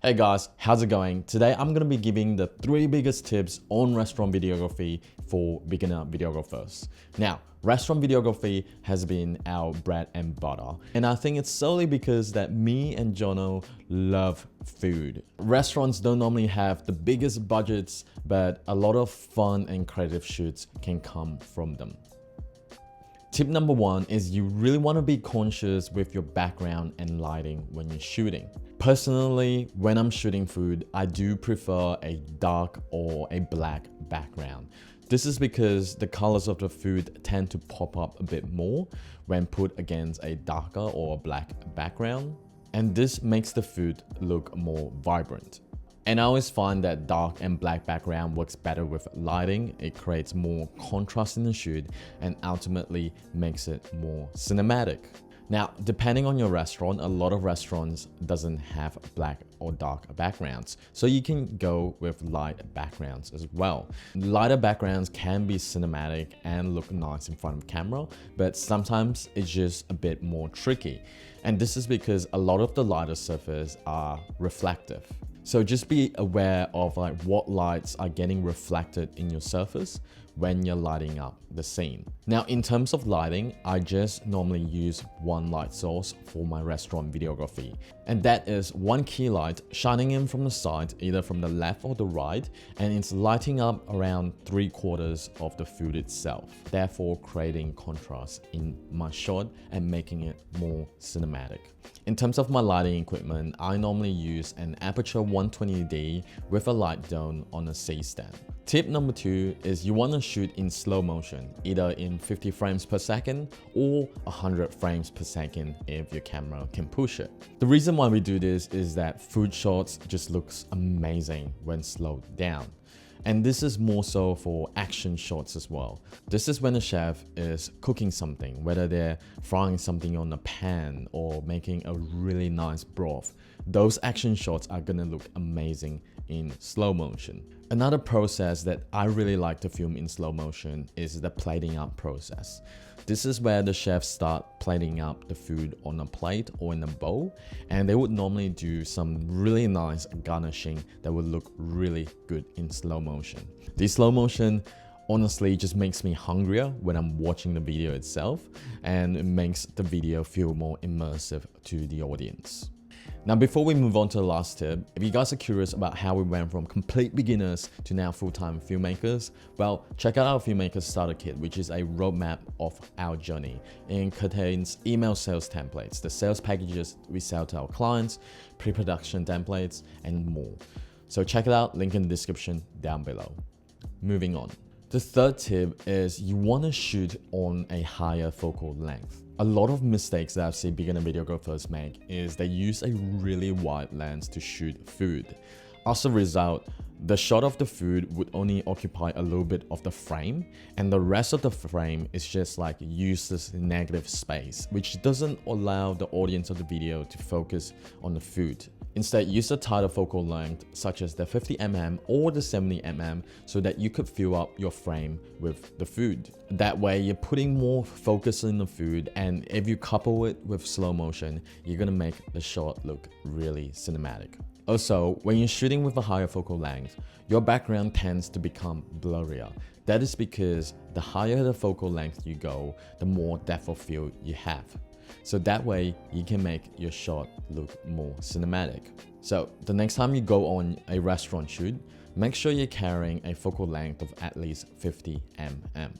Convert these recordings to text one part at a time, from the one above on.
Hey guys, how's it going? Today I'm going to be giving the 3 biggest tips on restaurant videography for beginner videographers. Now, restaurant videography has been our bread and butter, and I think it's solely because that me and Jono love food. Restaurants don't normally have the biggest budgets, but a lot of fun and creative shoots can come from them. Tip number 1 is you really want to be conscious with your background and lighting when you're shooting. Personally, when I'm shooting food, I do prefer a dark or a black background. This is because the colors of the food tend to pop up a bit more when put against a darker or black background, and this makes the food look more vibrant. And I always find that dark and black background works better with lighting. It creates more contrast in the shoot and ultimately makes it more cinematic. Now, depending on your restaurant, a lot of restaurants doesn't have black or dark backgrounds, so you can go with light backgrounds as well. Lighter backgrounds can be cinematic and look nice in front of camera, but sometimes it's just a bit more tricky. And this is because a lot of the lighter surfaces are reflective. So just be aware of what lights are getting reflected in your surface when you're lighting up the scene. Now, in terms of lighting, I just normally use one light source for my restaurant videography. And that is one key light shining in from the side, either from the left or the right, and it's lighting up around 3/4 of the food itself, therefore creating contrast in my shot and making it more cinematic. In terms of my lighting equipment, I normally use an Aperture 120D with a light dome on a C-stand. Tip number 2 is you want to shoot in slow motion, either in 50 frames per second or 100 frames per second if your camera can push it. The reason why we do this is that food shots just looks amazing when slowed down. And this is more so for action shots as well. This is when a chef is cooking something, whether they're frying something on a pan or making a really nice broth. Those action shots are gonna look amazing in slow motion. Another process that I really like to film in slow motion is the plating up process. This is where the chefs start plating up the food on a plate or in a bowl, and they would normally do some really nice garnishing that would look really good in slow motion. The slow motion honestly just makes me hungrier when I'm watching the video itself, and it makes the video feel more immersive to the audience. Now, before we move on to the last tip, if you guys are curious about how we went from complete beginners to now full-time filmmakers, well, check out our Filmmaker Starter Kit, which is a roadmap of our journey. It contains email sales templates, the sales packages we sell to our clients, pre-production templates, and more. So check it out, link in the description down below. Moving on. The third tip is you want to shoot on a higher focal length. A lot of mistakes that I've seen beginner videographers make is they use a really wide lens to shoot food. As a result, the shot of the food would only occupy a little bit of the frame, and the rest of the frame is just like useless negative space, which doesn't allow the audience of the video to focus on the food. Instead, use a tighter focal length, such as the 50mm or the 70mm, so that you could fill up your frame with the food. That way, you're putting more focus in the food, and if you couple it with slow motion, you're gonna make the shot look really cinematic. Also, when you're shooting with a higher focal length, your background tends to become blurrier. That is because the higher the focal length you go, the more depth of field you have. So that way, you can make your shot look more cinematic. So the next time you go on a restaurant shoot, make sure you're carrying a focal length of at least 50mm.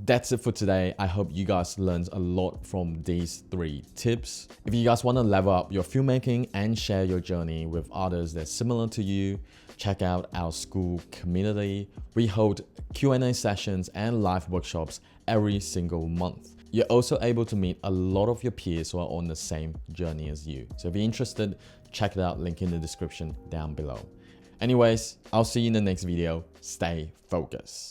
That's it for today. I hope you guys learned a lot from these 3 tips. If you guys want to level up your filmmaking and share your journey with others that's similar to you, check out our school community. We hold Q&A sessions and live workshops every single month. You're also able to meet a lot of your peers who are on the same journey as you. So if you're interested, check it out, link in the description down below. Anyways, I'll see you in the next video. Stay focused.